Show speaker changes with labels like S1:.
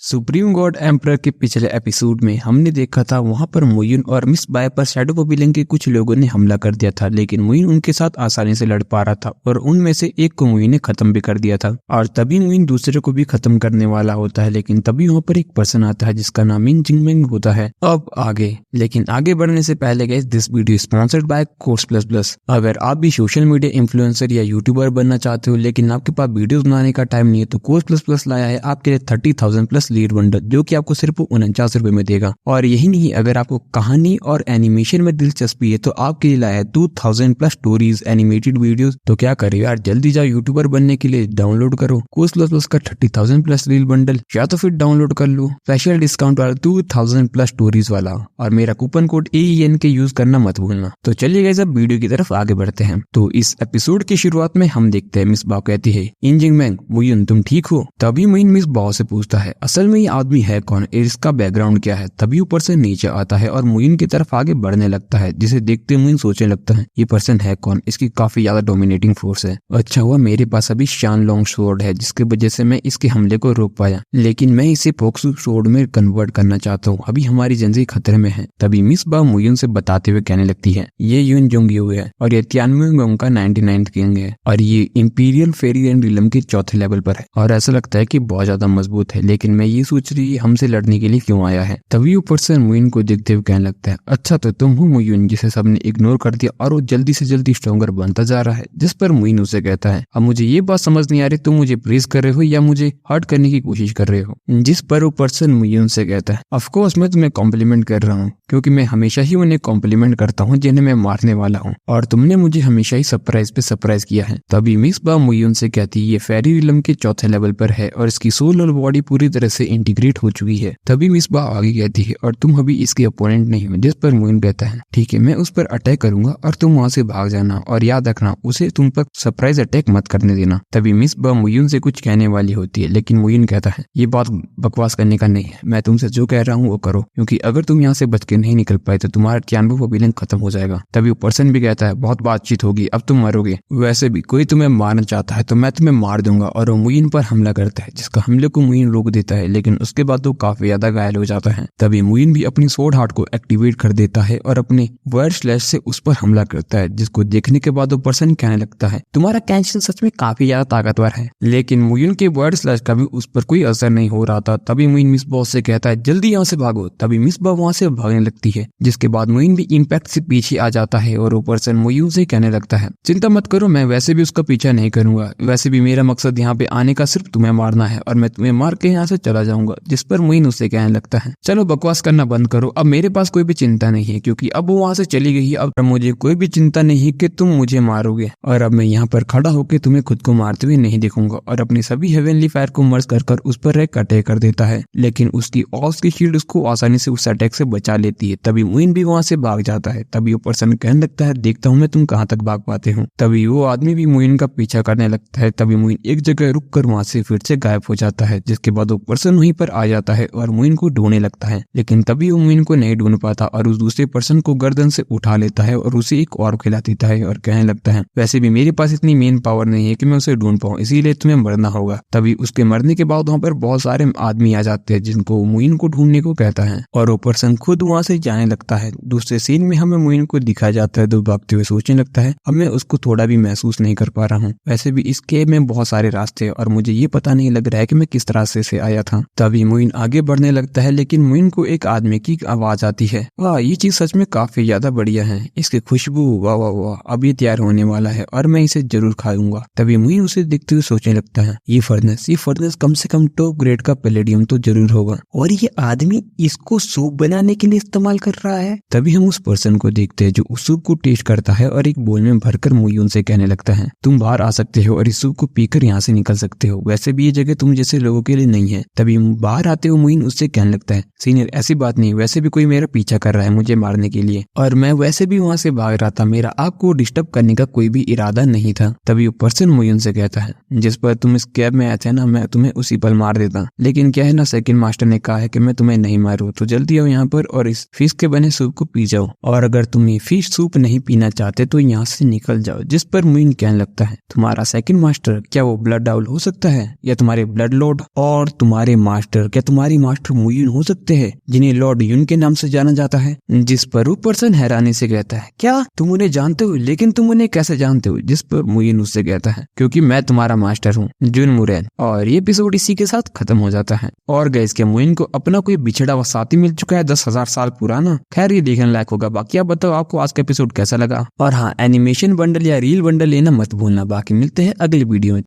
S1: Supreme God emperor के पिछले episode में हमने देखा था वहां पर मुइन और मिस बाय पर शैडो पवेलियन के कुछ लोगों ने हमला कर दिया था, लेकिन मुइन उनके साथ आसानी से लड़ पा रहा था और उनमें से एक को मुइन ने खत्म भी कर दिया था। और तभी मुइन दूसरे को भी खत्म करने वाला होता है, लेकिन तभी वहाँ पर एक पर्सन आता है जिसका नाम मिन जिंगमेंग होता है। अब आगे बढ़ने से पहले guys, this video sponsored by course plus plus. अगर आप भी सोशल मीडिया इन्फ्लुएंसर या यूट्यूबर बनना चाहते हो लेकिन आपके पास वीडियोस बनाने का टाइम नहीं है, तो कोर्स प्लस प्लस लाया है आपके लिए 30,000 प्लस लीड बंडल, जो कि आपको सिर्फ 49 रुपए में देगा। और यही नहीं, अगर आपको कहानी और एनिमेशन में दिलचस्पी है तो आपके लिए लाया है 2000 प्लस स्टोरीज एनिमेटेड वीडियोस। तो क्या करे यार, जल्दी जाओ यूट्यूबर बनने के लिए डाउनलोड करो कोर्स प्लस प्लस का 30,000 प्लस लीड बंडल, या तो फिर डाउनलोड कर लो स्पेशल डिस्काउंट वाला 2000 प्लस स्टोरीज वाला, और मेरा कूपन कोड AEN के यूज करना मत भूलना। तो चलिए गाइस, अब वीडियो की तरफ आगे बढ़ते हैं। तो इस एपिसोड की शुरुआत में हम देखते हैं मिस बाओ कहती है, इन जिंगमेंग मुइन तुम ठीक हो? तभी मुइन मिस बाओ से पूछता है, असल में ये आदमी है कौन, इसका बैकग्राउंड क्या है? तभी ऊपर से नीचे आता है और मुइन की तरफ आगे बढ़ने लगता है, जिसे देखते मुइन सोचने लगता है ये पर्सन है कौन, इसकी काफी ज्यादा डोमिनेटिंग फोर्स है। अच्छा हुआ मेरे पास अभी शान लॉन्ग स्वॉर्ड है जिसकी वजह से मैं इसके हमले को रोक पाया, लेकिन मैं इसे फोक्सु स्वॉर्ड में कन्वर्ट करना चाहता हूँ, अभी हमारी जिंदगी खतरे में है। तभी मिस बाओ मुइन से बताते हुए कहने लगती है, ये यून जोंग यू है और ये तियानमेंग का 99th किंग है और ये इंपीरियल फेरी एंड रिलम के चौथे लेवल पर है और ऐसा लगता है कि बहुत ज्यादा मजबूत है, लेकिन मैं ये सोच रही है हमसे लड़ने के लिए क्यों आया है। तभी ऊपर से मुइन को देखते हुए कहने लगता है, अच्छा तो तुम हो मुइन जिसे सबने इग्नोर कर दिया और वो जल्दी से जल्दी स्ट्रॉन्गर बनता जा रहा है। जिस पर मुइन उसे कहता है, अब मुझे ये बात समझ नहीं आ रही, तुम मुझे प्रेज कर रहे हो या मुझे हर्ट करने की कोशिश कर रहे हो? जिस पर वो पर्सन मुइन से कहता है, ऑफ कोर्स मैं तुम्हें कॉम्प्लीमेंट कर रहा हूँ क्योंकि मैं हमेशा ही उन्हें कॉम्प्लीमेंट करता हूँ जिन्हें मैं मारने वाला हूँ, और तुमने मुझे हमेशा ही सरप्राइज पे सरप्राइज किया है। तभी मिस बाओ मुइन से कहती है, ये फेरी रिलम के चौथे लेवल पर है और इसकी सोल और बॉडी पूरी तरह से इंटीग्रेट हो चुकी है। तभी मिस बाओ आगे कहती है, और तुम अभी इसके अपोनेंट नहीं हो। जिस पर मुइन कहता है, ठीक है मैं उस पर अटैक करूंगा और तुम वहां से भाग जाना, और याद रखना उसे तुम पर सरप्राइज अटैक मत करने देना। तभी मिस बाओ मुइन से कुछ कहने वाली होती है, लेकिन मुइन कहता है, ये बात बकवास करने का नहीं है, मैं तुमसे जो कह रहा हूँ वो करो, क्योंकि अगर तुम यहाँ से बच के नहीं निकल पाए तो तुम्हारा तियानवे पवेलियन खत्म हो जाएगा। तभी वो पर्सन भी कहता है, बहुत बातचीत होगी, अब तुम मरोगे, वैसे भी कोई तुम्हें मारना चाहता है तो मैं तुम्हें मार दूंगा। और वो मुइन पर हमला करता है, जिसका हमले को मुइन रोक देता है, लेकिन उसके बाद वो काफी ज्यादा घायल हो जाता है। तभी मुइन भी अपनी स्वॉर्ड हार्ट को एक्टिवेट कर देता है और अपने वर्ड स्लैश से उस पर हमला करता है, जिसको देखने के बाद वो पर्सन कहने लगता है, तुम्हारा कैंशन सच में काफी ज्यादा ताकतवर है। लेकिन मुइन के वर्ड स्लैश का भी उस पर कोई असर नहीं हो रहा था। तभी मुइन मिस बाओ से कहता है, जल्दी यहाँ से भागो। तभी मिस बाओ वहां से भागने लगती है, जिसके बाद मुइन भी इम्पैक्ट से पीछे आ जाता है और वो पर्सन मुइन से कहने लगता है, चिंता मत करो, मैं वैसे भी उसका पीछा नहीं करूंगा, वैसे भी मेरा मकसद यहाँ पे आने का सिर्फ तुम्हें मारना है और मैं तुम्हें मार के यहाँ से चला जाऊंगा। जिस पर मुइन उससे कहने लगता है, चलो बकवास करना बंद करो, अब मेरे पास कोई भी चिंता नहीं है क्योंकि अब वो वहां से चली गई है, अब मुझे कोई भी चिंता नहीं है कि तुम मुझे मारोगे, और अब मैं यहाँ पर खड़ा होकर तुम्हें खुद को मारते हुए नहीं देखूंगा। और अपनी सभी हेवनली फायर को मर्ज कर उस पर एक अटैक कर देता है, लेकिन उसकी ऑस की शील्ड उसको आसानी से उस अटैक से बचा लेती है। तभी मुइन भी वहां से भाग जाता है। तभी वो पर्सन कहने लगता है, देखता हूँ मैं तुम कहाँ तक भाग पाते हो। तभी वो आदमी भी मुइन का पीछा करने लगता है। तभी मुइन एक जगह रुक कर वहां से फिर से गायब हो जाता है, जिसके बाद वो पर्सन वहीं पर आ जाता है और मुइन को ढूंढने लगता है, लेकिन तभी वो मुइन को नहीं ढूंढ पाता और उस दूसरे पर्सन को गर्दन से उठा लेता है और उसे एक और खिला देता है और कहने लगता है, वैसे भी मेरे पास इतनी मेन पावर नहीं है कि मैं उसे ढूंढ पाऊं, इसीलिए तुम्हें मरना होगा। तभी उसके मरने के बाद वहाँ पर बहुत सारे आदमी आ जाते हैं जिनको मुइन को ढूंढने को कहता है और वो पर्सन खुद वहां से जाने लगता है। दूसरे सीन में हमें मुइन को दिखाया जाता है, दो भागते हुए सोचने लगता है, अब मैं उसको थोड़ा भी महसूस नहीं कर पा रहा हूँ, वैसे भी इस केव में बहुत सारे रास्ते और मुझे ये पता नहीं लग रहा है कि मैं किस रास्ते से आया था। तभी मुइन आगे बढ़ने लगता है, लेकिन मुइन को एक आदमी की आवाज आती है, वाह ये चीज सच में काफी ज्यादा बढ़िया है, इसकी खुशबू वाह वाह वाह, अब ये तैयार होने वाला है और मैं इसे जरूर खाऊंगा। तभी मुइन उसे देखते हुए सोचने लगता है, ये फर्नेस कम से कम टॉप ग्रेड का पैलेडियम तो जरूर होगा और ये आदमी इसको सूप बनाने के लिए इस्तेमाल कर रहा है। तभी हम उस पर्सन को देखते हैं जो उस सूप को टेस्ट करता है और एक बोल में भरकर मुइन से कहने लगता है, तुम बाहर आ सकते हो और इस सूप को पीकर यहाँ से निकल सकते हो, वैसे भी ये जगह तुम जैसे लोगों के लिए नहीं है। तभी बाहर आते हुए मुइन उससे कहने लगता है, सीनियर ऐसी बात नहीं, वैसे भी कोई मेरा पीछा कर रहा है मुझे मारने के लिए और मैं वैसे भी वहां से भाग रहा था, मेरा आपको डिस्टर्ब करने का कोई भी इरादा नहीं था। तभी वो पर्सन मुइन से कहता है, जिस पर तुम इस कैब में आए थे ना, मैं तुम्हें उसी पल मार देता, लेकिन क्या है ना, सेकंड मास्टर ने कहा है कि मैं तुम्हें नहीं मारूं, तो जल्दी आओ यहाँ पर और इस फिश के बने सूप को पी जाओ, और अगर तुम ये फिश सूप नहीं पीना चाहते तो यहाँ से निकल जाओ। जिस पर मुइन कहने लगता है, तुम्हारा सेकंड मास्टर क्या वो ब्लड डाउल हो सकता है या तुम्हारे ब्लड लॉर्ड, और तुम्हारी तुम्हारे मास्टर, क्या तुम्हारी मास्टर मुयुन हो सकते हैं जिन्हें लॉर्ड युन के नाम से जाना जाता है? जिस पर वो पर्सन हैरानी से कहता है, क्या तुम उन्हें जानते हो? लेकिन तुम उन्हें कैसे जानते हो? जिस पर मुयुन उससे कहता है, क्योंकि मैं तुम्हारा मास्टर हूँ, जुन मुरेन। और ये एपिसोड इसी के साथ खत्म हो जाता है। और गाइस, क्या मुयुन को अपना कोई बिछड़ा हुआ साथी मिल चुका है 10,000 साल पुराना? खैर, ये देखने लायक होगा। बाकी आप बताओ आपको आज का एपिसोड कैसा लगा। और हाँ, एनिमेशन बंडल या रील बंडल लेना मत भूलना। बाकी मिलते हैं अगली वीडियो में।